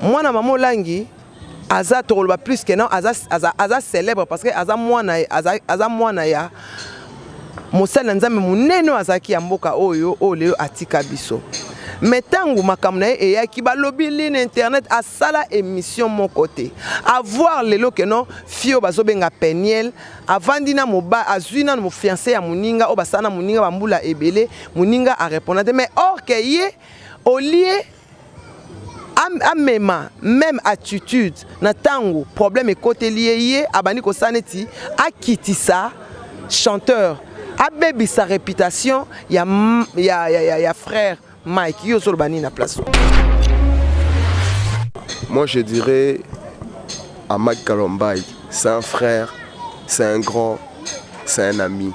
Moi, maman langi, aza toloba plus que non, aza célèbre parce que aza mwana ya mosala nzambe munene azaki ya mboka oyo leo atika biso. Mais tangu makamna eyaki balobi line internet a sala émission mon côté. Avoir lelo que non fio bazobenga Peniel avandi na moba azuina mo fiancé ya muninga o basana muninga bambula ebele muninga a répondre mais or que yé au lieu même attitude na tango problème et côté lié yé abani ko saneti akitisa chanteur abebi sa réputation ya frère Mike yo sur bani na place. Moi je dirais à Mike Kalombaï, c'est un frère, c'est un grand, c'est un ami.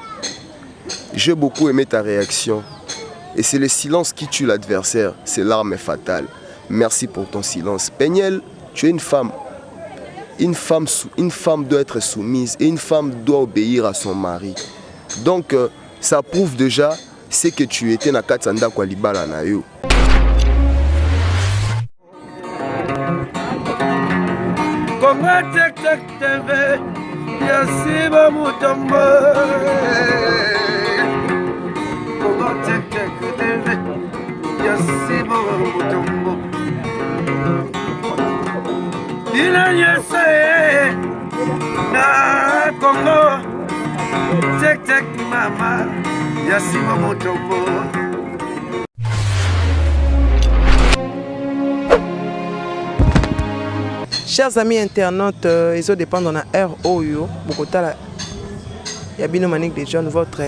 J'ai beaucoup aimé ta réaction et c'est le silence qui tue l'adversaire, c'est l'arme fatale. Merci pour ton silence. Peniel, tu es une femme. Une femme doit être soumise et une femme doit obéir à son mari. Donc ça prouve déjà c'est que tu étais na Katsanda kwa libala na yo. Kongo tek tek TV Yasiba Mutombo. Kongo tek tek TV Yasiba Mutombo. Ina yese na Kongo tek tek mama. Chers amis internautes, ils ont dépendent dans la ROU. Bokota Yabino Manik des jeunes, votre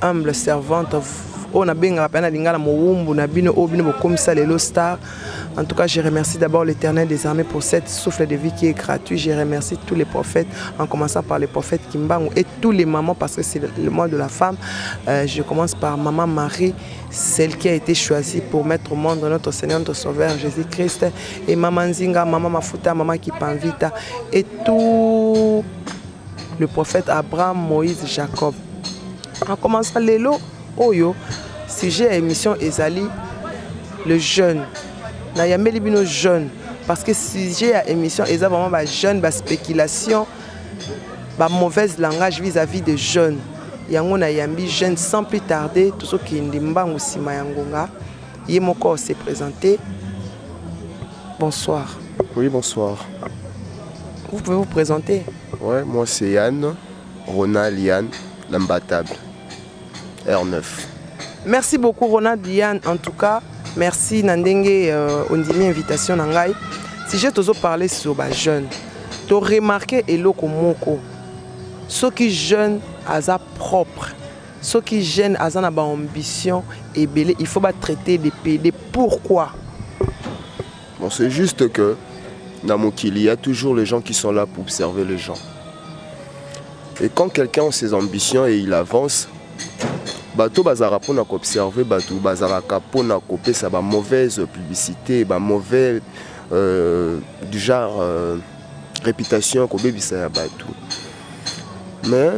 humble servante. On a bien rappelé lingala moumbu na bino obino comme ça les stars. En tout cas, je remercie d'abord l'Éternel des armées pour cette souffle de vie qui est gratuit. Je remercie tous les prophètes, en commençant par les prophètes Kimbangu et tous les mamans parce que c'est le mois de la femme. Je commence par Maman Marie, celle qui a été choisie pour mettre au monde notre Seigneur, notre Sauveur Jésus-Christ. Et Maman Nzinga, Maman Mafuta, Maman Kipanvita et tout le prophète Abraham, Moïse, Jacob. En commençant l'élo, Oyo, sujet émission Ezali, le jeune. Na yambeli bino jeune parce que sujet à émission est vraiment ba jeune, ba spéculation, ba mauvaise langage vis-à-vis des jeunes. Yango na yambi jeune sans plus tarder tout ce qui ndimbangu sima yangonga. Yemoko s'est présenté. Bonsoir. Oui, bonsoir. Vous pouvez vous présenter? Ouais, moi c'est Yann, Ronald Yann, l'imbattable. R9. Merci beaucoup Ronald Yann en tout cas. Merci Nandenge on dit une invitation nangai. Si j'ai toujours parlé sur les jeunes, tu as remarqué eloko moko. Ceux qui jeunes aza propre, ceux qui jeunes aza na ba ambition et belé, il faut pas traiter des PD. Pourquoi? Bon, c'est juste que dans mon kili, il y a toujours les gens qui sont là pour observer les gens. Et quand quelqu'un a ses ambitions et il avance, bato bazara pona observer bato bazara kapona kopé ça ba mauvaise publicité ba mauvais du genre réputation ko bebisa ya bato mais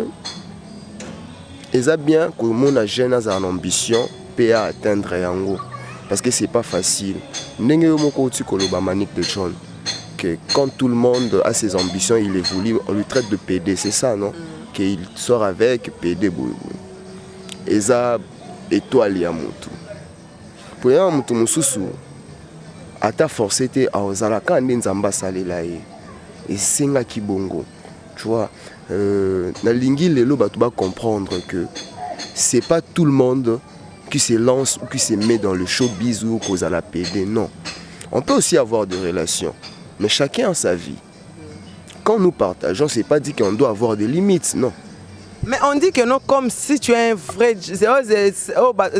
eza bien que mon jeune a une ambition peut atteindre yango parce que c'est pas facile ndenge yo moko ti koloba Manik de John que quand tout le monde a ses ambitions il évolue on lui traite de PD c'est ça non qu'il sort avec PD eza étoile ya mutu pour ya mutu mususu ata forcé te aozala ka nde nzamba salela ye esenga kibongo tu vois na lingi lelo bato ba comprendre que c'est pas tout le monde qui se lance ou qui se met dans le showbiz ou cause à la PD non on peut aussi avoir des relations mais chacun a sa vie quand nous partageons c'est pas dit qu'on doit avoir des limites non. Mais on dit que non, comme si tu es un vrai,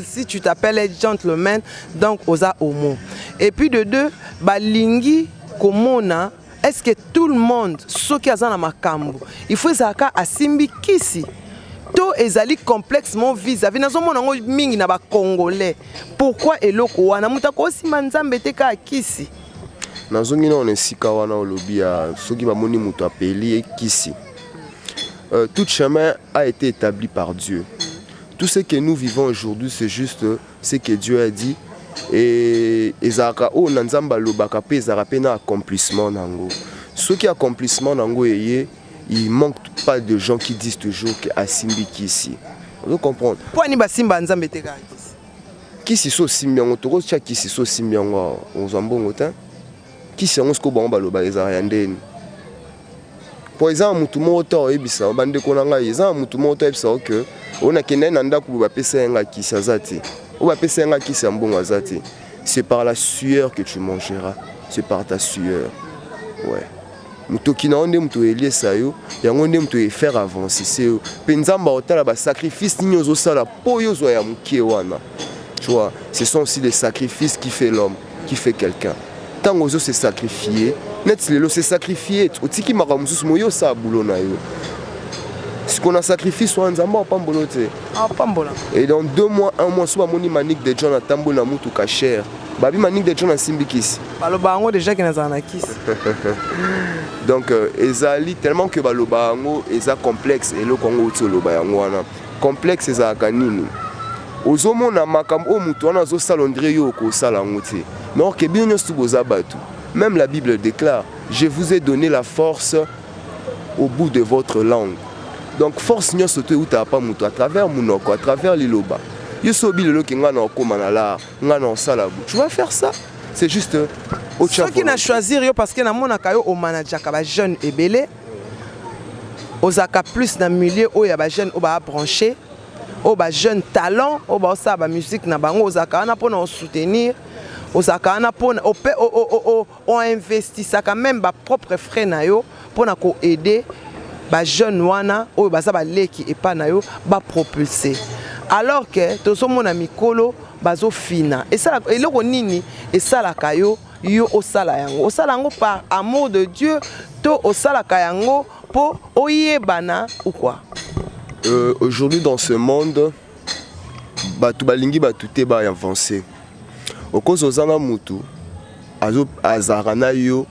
si tu t'appelles gentleman, donc osa homo. Et puis de deux, balingi komona, est-ce que tout le monde, ceux qui sont dans ma cambo, il faut zaka asimbi kisi. Tout ezali complexement vis-à-vis na zomo nango mingi na ba congolais. Pourquoi eloko wana mutako osima nzambe te ka kisi? Na zongi na onesika wana olobi ya soki ba moni muto apeli kisi. Tout chemin a été établi par Dieu. Tout ce que nous vivons aujourd'hui, c'est juste ce que Dieu a dit et ezaka o nanzamba lobaka pe ezaka pe na accomplissement nango. Ceux qui accomplissement nango il manque pas de gens qui disent toujours que asimbi kisi. Vous comprenez? Pourquoi ni basimba nzambe te ka kisi so simbiango toko tia kisi so simbiango ozambongo ta kisi yango sko bango baloba ezaka ya ndeni. Pour exemple mutu moto ebisa bande konanga eza mutu moto ebisa que on a kende na ndako ba pesa nga kisi azati. On va pesa nga kisi ambongo azati. C'est par la sueur que tu mangeras, c'est par ta sueur. Ouais. Mutu kina onde mutu elie sayo, yango onde mutu e faire avancer c'est penzamba otala ba sacrifice nyozo sala po yozo ya mukie wana. Tu vois, ce sont aussi les sacrifices qui fait l'homme, qui fait quelqu'un. Tant que se sacrifier, net lelo se sacrifier. Otiki makamususu moyo sa boulona yo. Ce qu'on a sacrifié soit nzamba pas mbolote. Ah pas mbola. Et dans 2 mois, 1 mois soit moni manik de John atambo na mutu ka cher. Babi manik de John asimbikisi. Baloba ngo déjà que na kisi. Donc ezali tellement que baloba ngo eza complexe et le Congo tsoloba yango wana. Complexe eza kanini. Ozomona makambo o mutu wana zo salondre yo ko sala ngote. Mais or ke bien nyosu boza batu. Même la Bible déclare, je vous ai donné la force au bout de votre langue. Donc force nyoso te uta pa mutu à travers munoko, à travers liloba. Yo sobi lelo ki ngana okoma la ngana sala bu. Tu vas faire ça. C'est juste au ceux qui n'a choisir yo parce que na mona kayo au manager ka ba jeune ebele. Ozaka plus na milieu o ya ba jeune o ba branché. O ba jeune talent, o ba sa ba musique na bango ozaka na pona soutenir, ozaka na pona on investit ça quand même ba propre frais na yo pona ko aider ba jeune wana o ba sa ba leki et pas na yo ba propulser. Alors que tozo mona mikolo bazo fina. Et ça eloko nini et ça la kayo yo osala yango. Osala yango par amour de Dieu, to osala kayango po oyebana ou quoi? Aujourd'hui dans ce monde, batu balingi batu te ba avancer. Oko zozana mutu azo azarana yo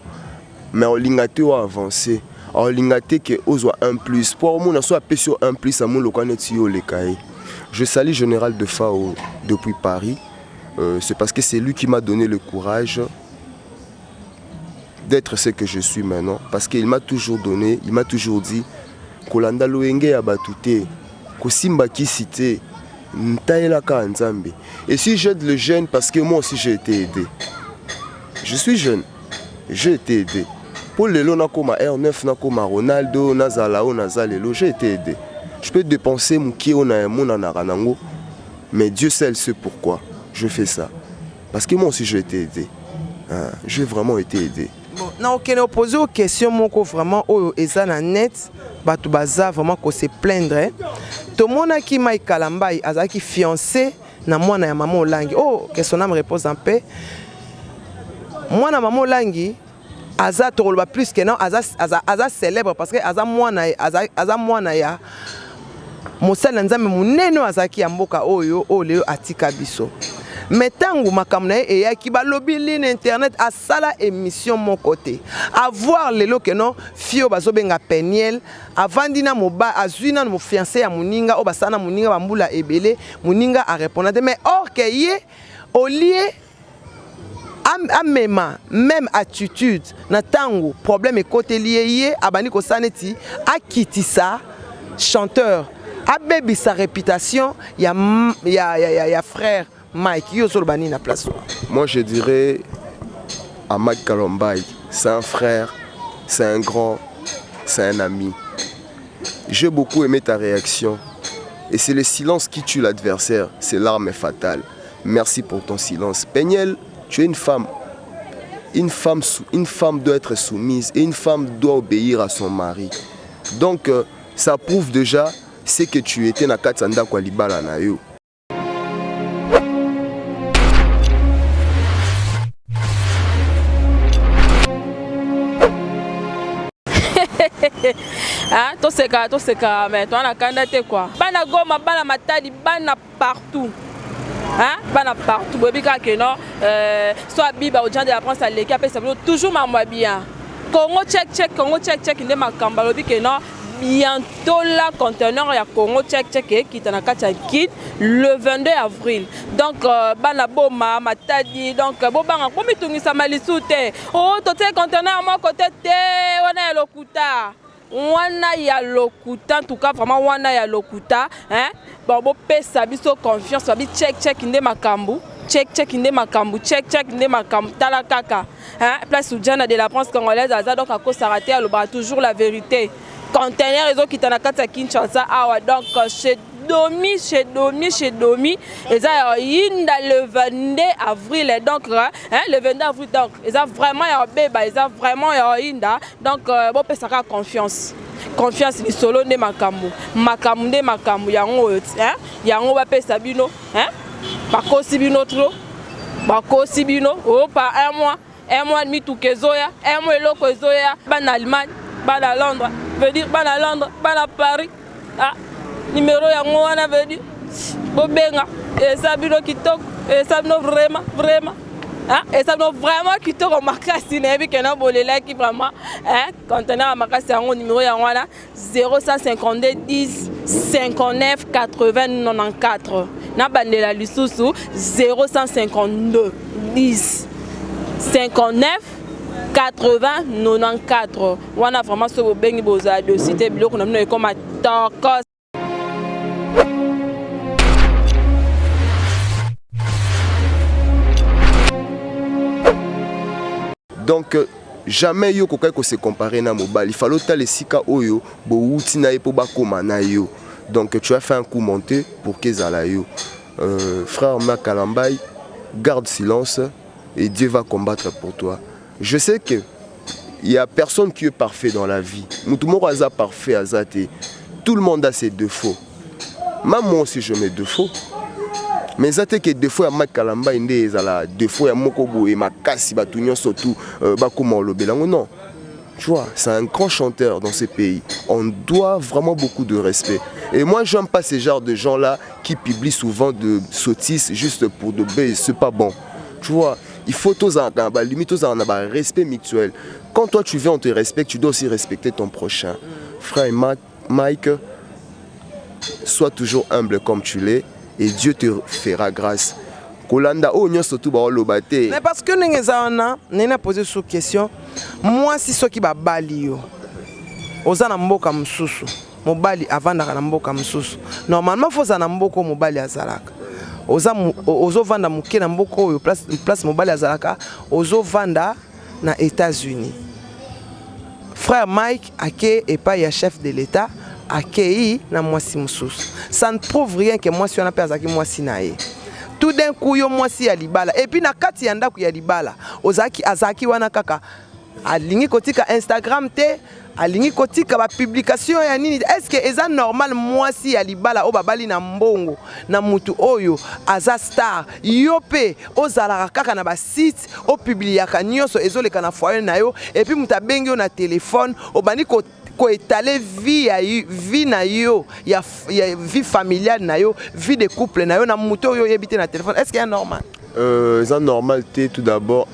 mais olingate o avancer. Olingate que ozwa 1+. Pour mon aso apesio 1+ à mon lokaneti yo lekai. Je salue Général de Fao depuis Paris. C'est parce que c'est lui qui m'a donné le courage d'être ce que je suis maintenant. Parce qu'il m'a toujours donné, il m'a toujours dit Kolanda loenge ya batute, kosimba kisite, ntaela ka nzambe. Et si j'aide le jeune, parce que moi aussi j'ai été aidé. Je suis jeune, j'ai été aidé. Pour le lona koma R9 na koma Ronaldo, Nazalao, Nazalelo, j'ai été aidé. Je peux dépenser mon kio na mon anaranango, mais Dieu seul sait pourquoi je fais ça. Parce que moi aussi j'ai été aidé. J'ai vraiment été aidé. Bon, na okene opposer aux questions moko vraiment oyo eza na net. Batu baza vraiment ko se plaindre. To mona ki Mike Kalambai azaki fiancé na mwana ya maman Olangi. Oh, que son âme repose en paix. Mwana maman Olangi aza toloba plus que non aza célèbre parce que aza mwana ya mosala nzambe munene azaki ya mboka oyo leo atika biso. Mais tangu makamna e ya ki balobi ligne internet a sala émission mon côté avoir lelo que non fio bazobenga peniel avandina moba azuina mo fiancé ya muninga o basana muninga bambula ebele muninga a répondre mais or que yé au lieu même attitude na tangu problème et côté lié yé abani ko saneti akitisa chanteur abebi sa réputation ya frère Mike, na place. Moi je dirais à Mike Kalambai, c'est un frère, c'est un grand, c'est un ami. J'ai beaucoup aimé ta réaction. Et c'est le silence qui tue l'adversaire, c'est l'arme fatale. Merci pour ton silence. Peniel, tu es une femme. Une femme doit être soumise et une femme doit obéir à son mari. Donc ça prouve déjà ce que tu étais na Katsanda kwa libala na yo. Toseka, mais toi, on a candidaté quoi? Bana Goma, Bana Matadi, Bana partout. Hein? Bana partout. Bobika que non, soit Biba aux gens de la France à l'équipe, ça veut toujours m'envoyer bien. Congo check, il est ma cambalobi que non, bientôt la conteneur ya Congo check qui est na kati ya kit le 22 avril. Donc bana boma matadi donc bobanga komi tungisa malisu te. Oh tote conteneur moi côté te wana ya lokuta. Wana ya lokuta en tout cas vraiment wana ya lokuta hein. Bon bo pesa biso confiance babi check inde makambu. Check inde makambu check inde makambu tala kaka hein place Soudjana de la France congolaise aza donc à cause s'arrêter à l'obra toujours la vérité conteneur les autres qui t'en a kata Kinshasa awa donc chez Domi et ça inda le 22 avril donc hein le 22 avril donc ils ont vraiment ya beba ils ont vraiment ya inda donc bon pesa ka confiance les solo de makambu de makambu yango hein yango ba pesa bino hein bakosi bino trop bakosi bino oh par un mois et demi tout kezoya un mois eloko ezoya bana Allemagne bana Londres veut dire bana Londres bana Paris ah numéro yango wana veut dire bobenga et ça bino kitoko et ça bino vraiment hein et ça bino vraiment kitoko makasi na yebi kena bolela ki vraiment hein conteneur makasi yango numéro yango wana 0152 10 59 80 94 na bandela lisusu 0152 10 59 80 94 wana vraiment so bobengi boza dossier te biloko na bino ekoma toko. Donc jamais yo kokai ko se comparer na mobile. Il fallait ta les sika oyo bo outi na po ba koma na yo. Donc tu as fait un coup monté pour Kezala yo. Frère Makalambay, garde silence et Dieu va combattre pour toi. Je sais que il y a personne qui est parfait dans la vie. Tout le monde est parfait à Zate. Tout le monde a ses défauts. Même moi aussi je mets défauts. Mais Zate que des fois Makalambay ndé ezala des fois ya mokobo et makasi batunyo surtout ba comment le belango non. Tu vois, c'est un grand chanteur dans ce pays. On doit vraiment beaucoup de respect. Et moi, j'aime pas ces genres de gens-là qui publient souvent de sottises juste pour de baiser. C'est pas bon. Tu vois, il faut tous avoir un respect mutuel. Quand toi tu viens, on te respecte, tu dois aussi respecter ton prochain. Frère Mike, sois toujours humble comme tu l'es et Dieu te fera grâce. Mais parce que nous avons posé cette question, moi si ce qui va bali yo, oza na mboka mususu, mobali avanda na mboka mususu. Normalement faut za na mboka mobali azalaka. Ozo vanda muke na mboka oyo place mobali azalaka, ozo vanda na États-Unis. Frère Mike ake epa ya chef de l'État akei na mwasi mususu. Ça ne prouve rien que moi si on a pas azaki mwasi na ye. Tout d'un coup yo mwasi ya libala et puis na kati ya ndako ya libala ozaki azaki wana kaka alingi kotika Instagram te alingi kotika ba publication ya nini est-ce que eza normal mwasi ya libala o babali na mbongo na mutu oyo aza star yo pe ozala kaka na ba site o publiaka nyonso ezoleka na foyer na yo et puis muta bengi yo na téléphone obani ko étaler vie na yo ya vie familiale na yo vie de couple na yo na muto yo yebite na téléphone est-ce qu'il est normal? C'est normal tout d'abord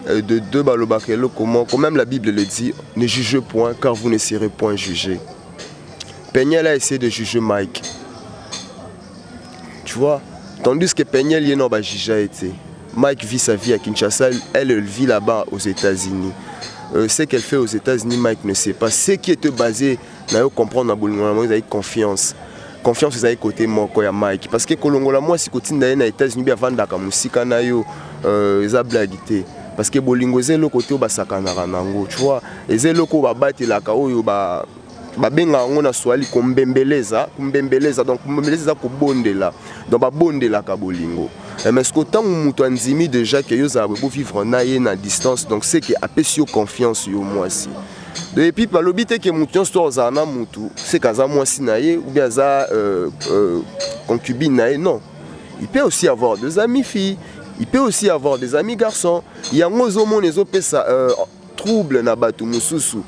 de deux balobakelo comment quand même la Bible le dit ne jugez point car vous ne serez point jugés. Peniel a essayé de juger Mike. Tu vois, tandis que Peniel y est non ba juger été. Mike vit sa vie à Kinshasa, elle vit là-bas aux États-Unis. Ce qu'elle fait aux États-Unis, Mike ne sait pas. Ce qui est basé, vous comprendre, vous avez confiance. Confiance, vous avez côté moi, Mike. Parce que Kolongola, moi, si côté aux États-Unis, avant d'aka musika na yo, ça blaguité. Parce que Bolingo, c'est le côté où basaka na ranango, tu vois. Et c'est le côté où babati la kao yo ba benga ngona swali kumbembeleza donc kumbembeleza ko bondela donc ba bondela ka Bolingo. Mais ce qu'autant mutu anzimi déjà que yo za bo vivre na ye na distance donc c'est que apesio confiance yo moi si. Et puis par l'obité que mutu sto za na mutu c'est kaza moi si na ye ou bien za concubine na ye non. Il peut aussi avoir des amis filles, il peut aussi avoir des amis garçons. Il y a ngozo mon ezo pesa trouble na batu mususu.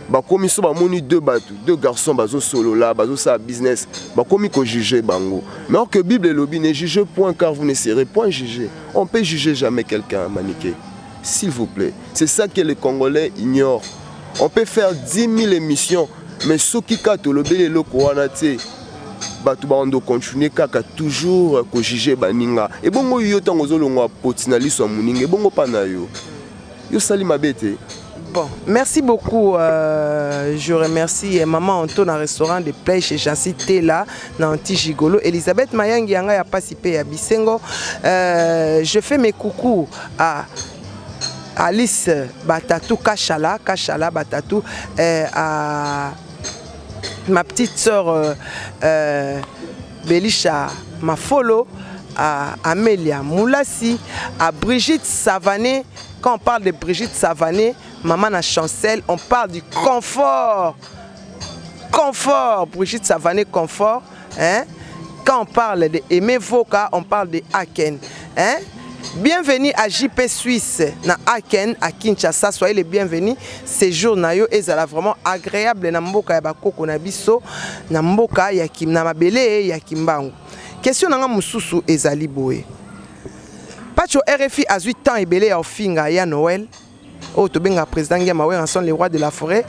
Bakomi so bamoni deux garçons bazo solo là bazo ça business bakomi ko juger bango mais or que Bible lobi ne juge point car vous ne serez point jugés. On peut juger jamais quelqu'un maniqué s'il vous plaît. C'est ça que les Congolais ignorent. On peut faire 10 000 émissions mais ceux qui kato le bel eloko wana te batu ba ondo continuer kaka toujours ko juger baninga et bongo yo tango zolongo potina liso muninga bongo pa na yo sali mabete. Bon, merci beaucoup. Je remercie Maman Antoine, un restaurant de play chez Jancy Tela, dans Antigigolo. Elisabeth Mayangi Yanga ya participé à Bisengo. Je fais mes coucous à Alice Batatou Kachala Batatou, à ma petite sœur Belisha Mafolo, à Amélia Moulassi, à Brigitte Savané. Quand on parle de Brigitte Savané, Maman na Chancel, on parle du confort. Confort, Brigitte Savané, confort. Hein? Quand on parle de Aimé Voka, on parle de Aken. Hein? Bienvenue à JP Suisse, na Aken, à Kinshasa. Soyez les bienvenus. Séjour na yo ezala vraiment agréable na mboka ya bakoko na biso, na mboka ya kim na mabele ya kimbangu. Question nanga mususu ezali boye. Pacho RFI a 8 ans et belé à Ofinga ya Noël. Oh, to benga président Ngamawe ensemble les rois de la forêt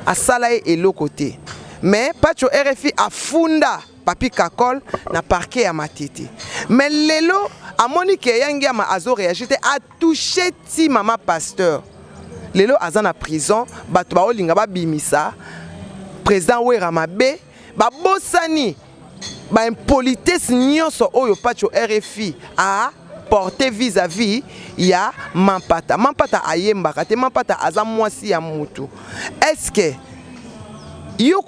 à Salae et l'autre côté. Mais Pacho RFI a funda papi kakol na parquet à Matete. Mais lelo a Monique Yangama azo réagi a touché ti maman pasteur. Lelo azan na prison bato ba olinga ba bimisa président Wera Mabe ba bosani ba impolitesse nyonso oyo Pacho RFI a porté vis-à-vis ya Mampata. Mampata ayemba kate Mampata aza mwasi ya mutu. Est-ce que yo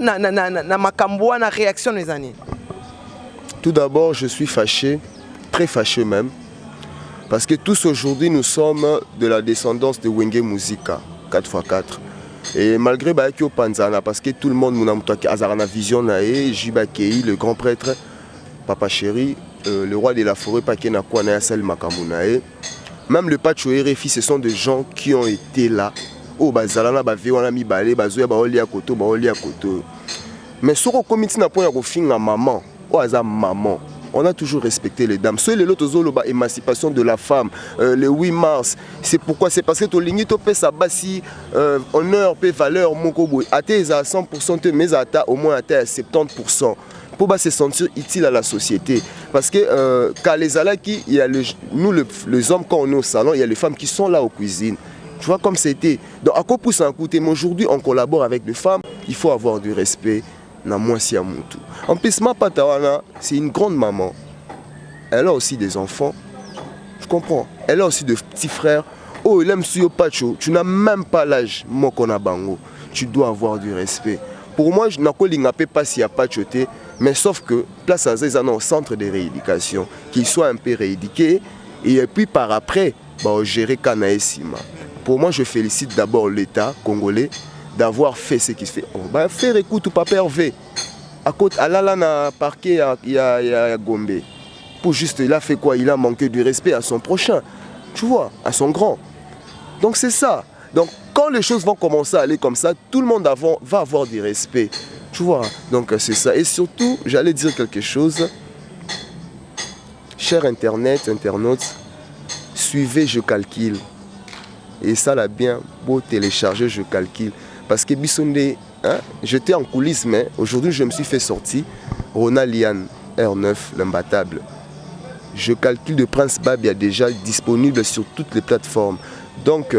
na makambo na réaction les années? Tout d'abord, je suis fâché, très fâché même, parce que tous aujourd'hui nous sommes de la descendance de Wenge Muzika 4x4. Et malgré Baekyo Panzana, parce que tout le monde a vision nae, Jibakei, le grand prêtre, Papa Chéri, le roi de la forêt, Pakena Kwana Sel Makamunae, même le Pacho RFI, ce sont des gens qui ont été là. Oh, Bazalana, Bavewana, Mibale, Bazoya, Baolia Koto, Baolia Koto. Mais sur le comité, n'a pas eu maman. Oh, Aza maman. On a toujours respecté les dames. Soit les autres zoloba émancipation de la femme, le 8 mars. C'est pourquoi? C'est parce que tu lignes to sa basi honneur, paix, valeur, mon kobo. Athée à 100%, mais à au moins à 70%. Pour se sentir utile à la société. Parce que quand les alaki, il y a nous les hommes quand on est au salon, il y a les femmes qui sont là aux cuisines. Tu vois comme c'était. Donc à quoi pousse un côté, mais aujourd'hui on collabore avec les femmes, il faut avoir du respect. En plus, ma patawana, c'est une grande maman. Elle a aussi des enfants. Je comprends. Elle a aussi de petits frères. Oh, il aime Suyo Pacho. Tu n'as même pas l'âge. Mokona Bango. Tu dois avoir du respect. Pour moi, je n'ai pas si y a Pacho, mais sauf que place à Zézan au centre de rééducation, qu'il soit un peu rééduqué et puis par après, gérer Kanaesima. Pour moi, je félicite d'abord l'État congolais d'avoir fait ce qu'il fait. Faire écoute ou pas Hervé. À côté, à la parquet, il y a Gombe. Pour juste, il a fait quoi? Il a manqué du respect à son prochain. Tu vois, à son grand. Donc c'est ça. Donc quand les choses vont commencer à aller comme ça, tout le monde va avoir du respect. Tu vois, donc c'est ça. Et surtout, j'allais dire quelque chose. Cher internautes, suivez, je calcule. Et ça là bien, beau télécharger, je calcule. Parce que Bissonde, hein, j'étais en coulisses, mais aujourd'hui je me suis fait sortir. Ronald Lian, R9, l'imbattable. Je calcule de Prince Babia déjà disponible sur toutes les plateformes. Donc,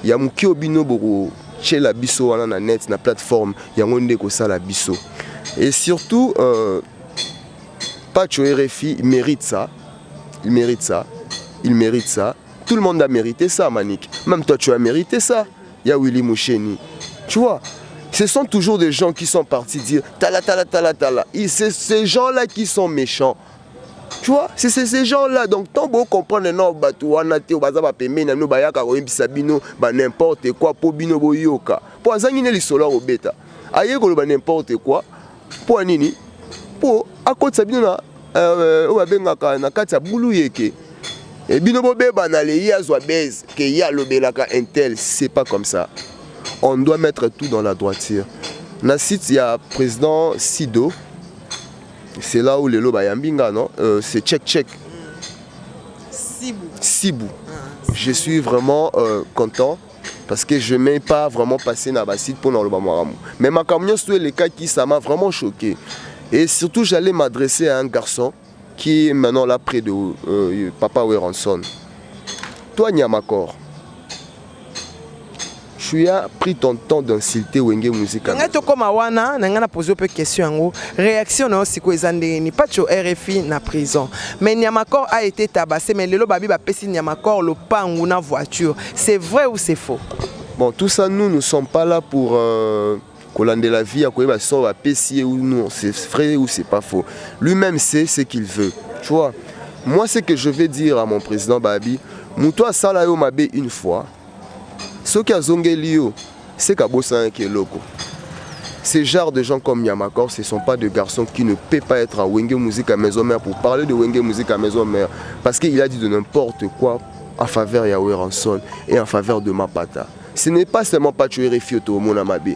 il y a Mouki Obino Boro, chez la Bisso, on a net, la plateforme, il y a Monde Kosa la Bisso. Et surtout, Pacho RFI, il mérite ça. Il mérite ça. Il mérite ça. Tout le monde a mérité ça, Manik. Même toi, tu as mérité ça. Il y a Willy Moucheni. Tu vois, ce sont toujours des gens qui sont partis dire tala tala tala tala. C'est ces gens-là qui sont méchants. Tu vois, c'est ces gens-là. Donc, tant que vous comprenez, non, n'importe quoi, pour bino boyoka. Pour azangine li solar au bêta. Aïe, n'importe quoi. Pour nini. Pour à côté de ça, on va bien na kati boulou yeke. Et bino bobe banale yazwa base que ya lobelaka intel, c'est pas comme ça. On doit mettre tout dans la droiture. Dans le site, il y a le président Sido. C'est là où les loba yambinga, non? C'est Tchèque. Sibou. Je suis vraiment content parce que je n'aime pas vraiment passer dans le site pour le Bamaramu. Mais ma camion, c'est le cas qui ça m'a vraiment choqué. Et surtout, j'allais m'adresser à un garçon qui est maintenant là près de Papa Weranson. Toi, Nyamakor, tu as pris ton temps d'insulter Wenge Musique. Nga to koma wana na nga na poser une question yango réaction na siko ezande ni pas cho RFI na prison mais Nyamakor a été tabassé mais lelo babi ba pesi Nyamakor le pangu na voiture, c'est vrai ou c'est faux? Bon, tout ça nous ne sommes pas là pour de la vie à quoi il va pesi ou non, c'est vrai ou c'est pas faux. Lui-même sait ce qu'il veut. Tu vois, moi ce que je vais dire à mon président Babi, Moutoua Salayo Mabe une fois. Ce qui a zongelio, c'est qu'Abosan qui est loco. Ces genres de gens comme Nyamakor, ce ne sont pas de garçons qui ne peuvent pas être à Wenge Musique à Maison Mère pour parler de Wenge Musique à Maison Mère. Parce qu'il a dit de n'importe quoi en faveur de Yahweh Ranson et en faveur de Mapata. Ce n'est pas seulement pas tuer Réfi au Monamabe.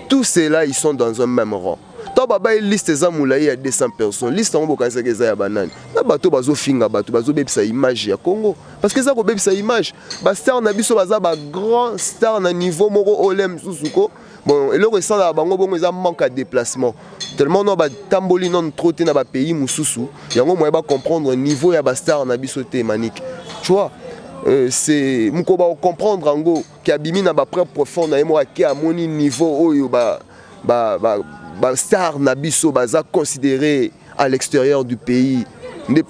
Tous ceux-là, ils sont dans un même rang. Toi, baba, il liste ça moulaï à 200 personnes. Liste en boka que ça ya banane. Na bato bazo finga bato bazo beb sa image ya Congo. Parce que ça ko beb sa image. Ba star na biso baza ba grand star na niveau moro olem susuko. Bon, et le restant là bango bongo ça manque à déplacement. Tellement non ba tamboli non trotté na ba pays mususu. Yango moi ba comprendre niveau ya ba star na biso te manik. Tu vois? C'est muko ba comprendre ango ki abimi na ba propre profond na emo ki a moni niveau oyo ba star Nabiso baza considéré à l'extérieur du pays. Ils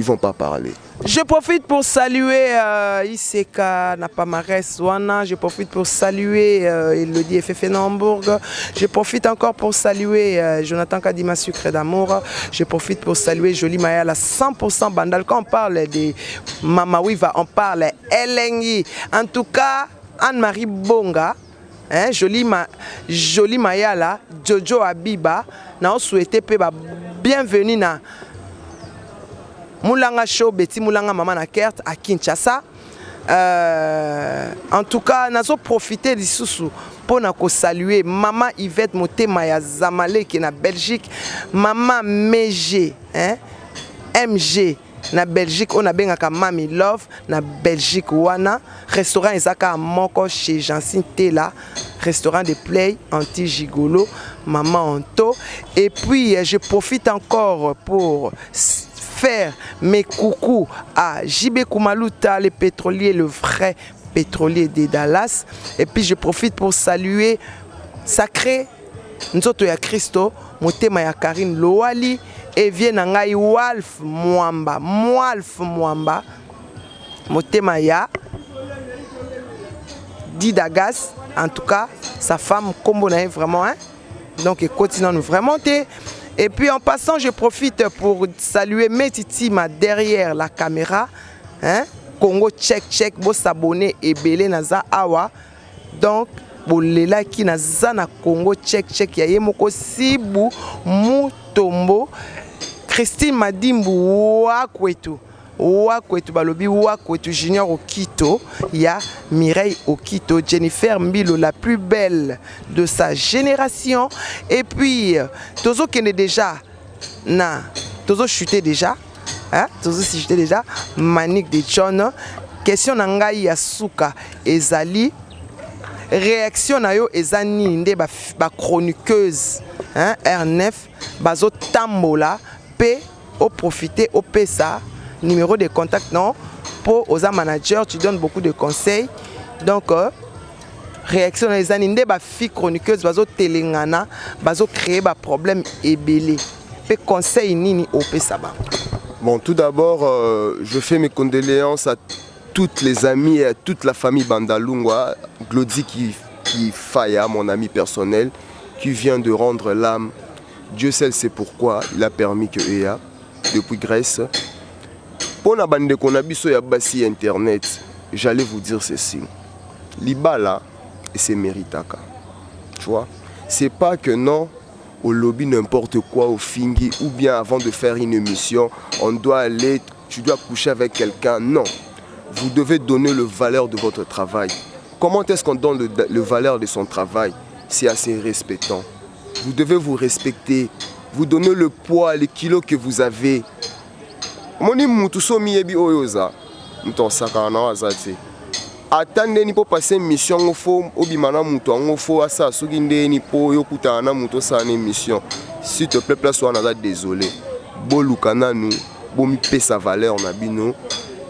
vont pas parler. Je profite pour saluer Iseka Napamares Wana. Je profite pour saluer Elodie FF Nambourg. Je profite encore pour saluer Jonathan Kadima Sucre d'amour. Je profite pour saluer Jolie Maya la 100% Bandal. Quand on parle de Mama Wiva, on parle Elengi. En tout cas, Anne-Marie Bonga. Hein, Jolie Mayala, Jojo Abiba, na souhaité bienvenue na Moulanga Show, Betty Moulanga Maman na Kert à Kinshasa. En tout cas, nous avons profité du sous pour saluer Maman Yvette Motema ya Zamale qui est na Belgique, Maman MG, hein, MG. Na Belgique, on a bien Mami Love, na Belgique wana, restaurant Isaka Moko chez Jancine Tela, restaurant de Play anti-gigolo, Maman Anto. Et puis je profite encore pour faire mes coucous à JB Koumaluta, le pétrolier, le vrai pétrolier de Dallas. Et puis je profite pour saluer Sacré Nzoto ya Christo, Motema ya Karine Loali. Et vient nangai Walf Mwamba, Motema ya Didagas, en tout cas, sa femme combo na vraiment, hein? Donc continue nous vraiment. Et puis en passant, je profite pour saluer Metitima derrière la caméra, hein? Congo check, bo s'abonner et belé naza awa. Donc bolela ki naza na Congo check ya yemoko sibu mutombo. Christine Madimbu Wakwetu balobi Wakwetu Junior Okito, ya Mireille Okito, Jennifer Mbilo la plus belle de sa génération. Et puis Tozo kene déjà na Tozo chuté déjà, hein? Tozo si chuté déjà Manik de John. Question na ngai ya suka ezali réaction na yo ezani nde ba chroniqueuse, hein, R9 bazo tambola au profiter au PESA, numéro de contact non pour aux managers, tu donnes beaucoup de conseils. Donc réaction les années ba fille chroniqueuse bazo telengana bazo créer ba problème et belé pe conseil nini au PESA ba. Bon, tout d'abord je fais mes condoléances à toutes les amies et à toute la famille Bandalungwa, Glody qui Faya, mon ami personnel, qui vient de rendre l'âme. Dieu seul sait pourquoi il a permis que Ea, depuis Grèce, pour la bande qu'on a biso ya basi internet, j'allais vous dire ceci. Libala, c'est méritaka. Tu vois, c'est pas que non, au lobby n'importe quoi, au fingi, ou bien avant de faire une émission, on doit aller, tu dois coucher avec quelqu'un. Non, vous devez donner le valeur de votre travail. Comment est-ce qu'on donne le valeur de son travail? C'est assez respectant. Vous devez vous respecter, vous donner le poids, les kilos que vous avez. attendez pour passer une mission au faux obimana muto au faux asa soki ndeni po yokuta na muto sa une mission s'il te plaît place on a désolé bolukana nous bomi pesa valeur na bino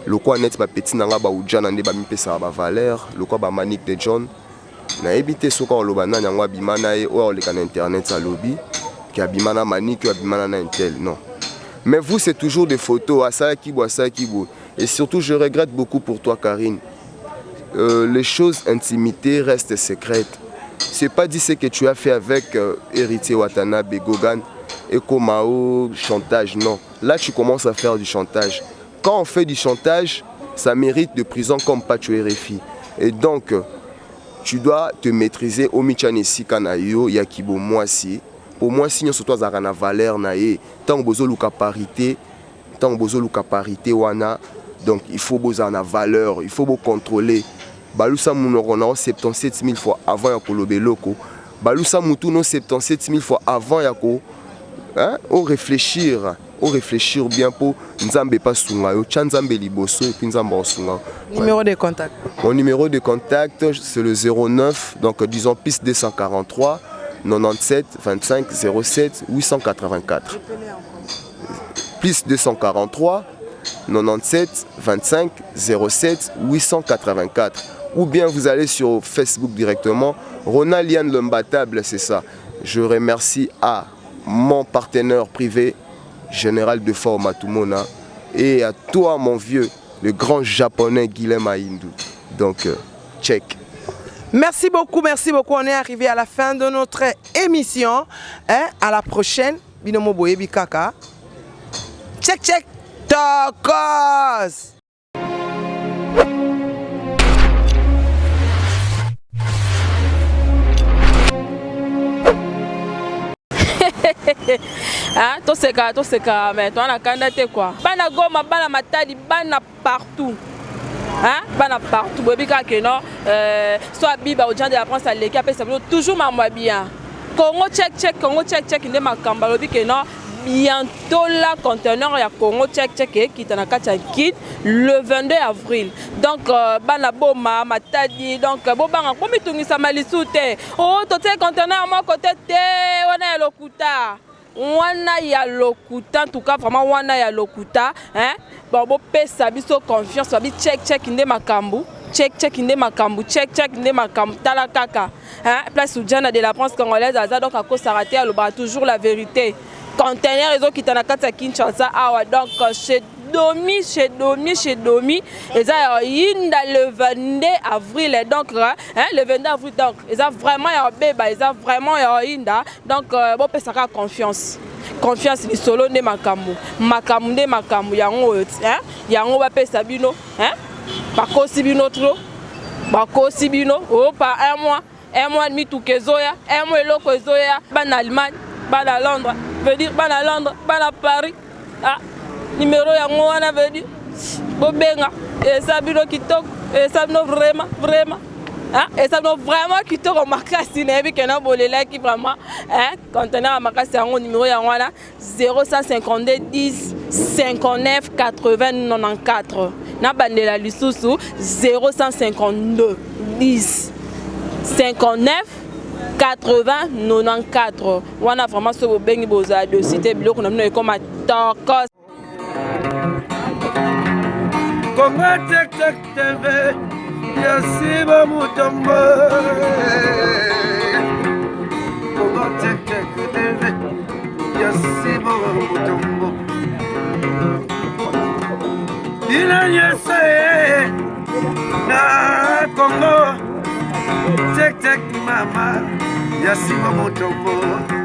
le quoi net ba petit nanga ba ujana nde ba mi pesa ba valeur le quoi ba Manic de John na ebité soka olobana nyangwa bimana e o le kan internet sa lobby qui abimana Manic abimana na intel non mais vous c'est toujours des photos à ça qui boit ça qui boit et surtout je regrette beaucoup pour toi Karine. Les choses intimitées restent secrètes. C'est pas dit ce que tu as fait avec Héritier Watanabe, Gogan et Komao, chantage, non. Là tu commences à faire du chantage. Quand on fait du chantage, ça mérite de prison comme pas tu es RFI. Et donc, tu dois te maîtriser au Michanesi Kanayo, Yakibo Mwasi. Pour moi, si nous sommes à la valeur, tant que vous avez parité, donc il faut vous avoir la valeur, il faut vous contrôler. Balusa Mounorona 77 000 fois avant Yakolobe Loko. Balusa Moutuno 77 000 fois avant Yako. Au réfléchir bien pour Nzambe pas sunga yo Nzambe liboso et puis Nzamba sunga. Numéro de contact. Mon numéro de contact c'est le 09 donc disons piste 243 97 25 07 884. Plus 243 97 25 07 884 ou bien vous allez sur Facebook directement Ronald Yann Lembatable, c'est ça. Je remercie à mon partenaire privé Général de Fort Matumona et à toi mon vieux le grand japonais Guilhem Aïndou. Donc check. Merci beaucoup. On est arrivé à la fin de notre émission. À la prochaine. Binomo Boyebi Kaka. Check. Tacos. Toseka, mais toi on a candidaté quoi. Bana Goma, bana Matadi, bana partout. Bana partout. Bobika que non, soit Biba aux gens de la France à l'équipe, ça veut toujours ma bien. Congo check, il est ma cambalobi que non. Bientôt là conteneur ya Congo check qui est en kit le 22 avril. Donc bana boma Matadi donc bobanga komi tungisa malisute. Oh tote conteneur à mon côté te on a lokuta. Wana ya lokuta en tout cas vraiment wana ya lokuta bon bo pesa biso confiance babi check inde makambu check inde makambu tala kaka place Oudjana de la France congolaise aza donc à cause s'arrêter à l'obra toujours la vérité conteneur réseau qui tana kata Kinshasa awa donc chez Domi et ça inda le 22 avril donc le 22 avril donc ils ont vraiment ya beba ils ont vraiment ya inda donc bon pesaka confiance ni solo ne makambu yango yango ba pesa bino bakosi bino trop bakosi bino oh par un mois et demi tout kezoya un mois eloko ezoya bana Allemagne bana Londres veut dire bana Londres bana Paris numéro yango wana veut dire bobenga et ça bino kitoko et ça bino vraiment et ça bino vraiment kitoko makasi na yebi kena bolela ki vraiment conteneur makasi yango numéro yango wana 0152 10 59 80 94 na bandela lisusu 0152 10 59 80 94 wana vraiment ce bobengi boza de cité biloko na bino ekoma tokos Congo Check TV, Yasiba Mutombo. Congo Check TV, Yasiba Mutombo. Ina yese na Congo Check Mama, Yasiba Mutombo.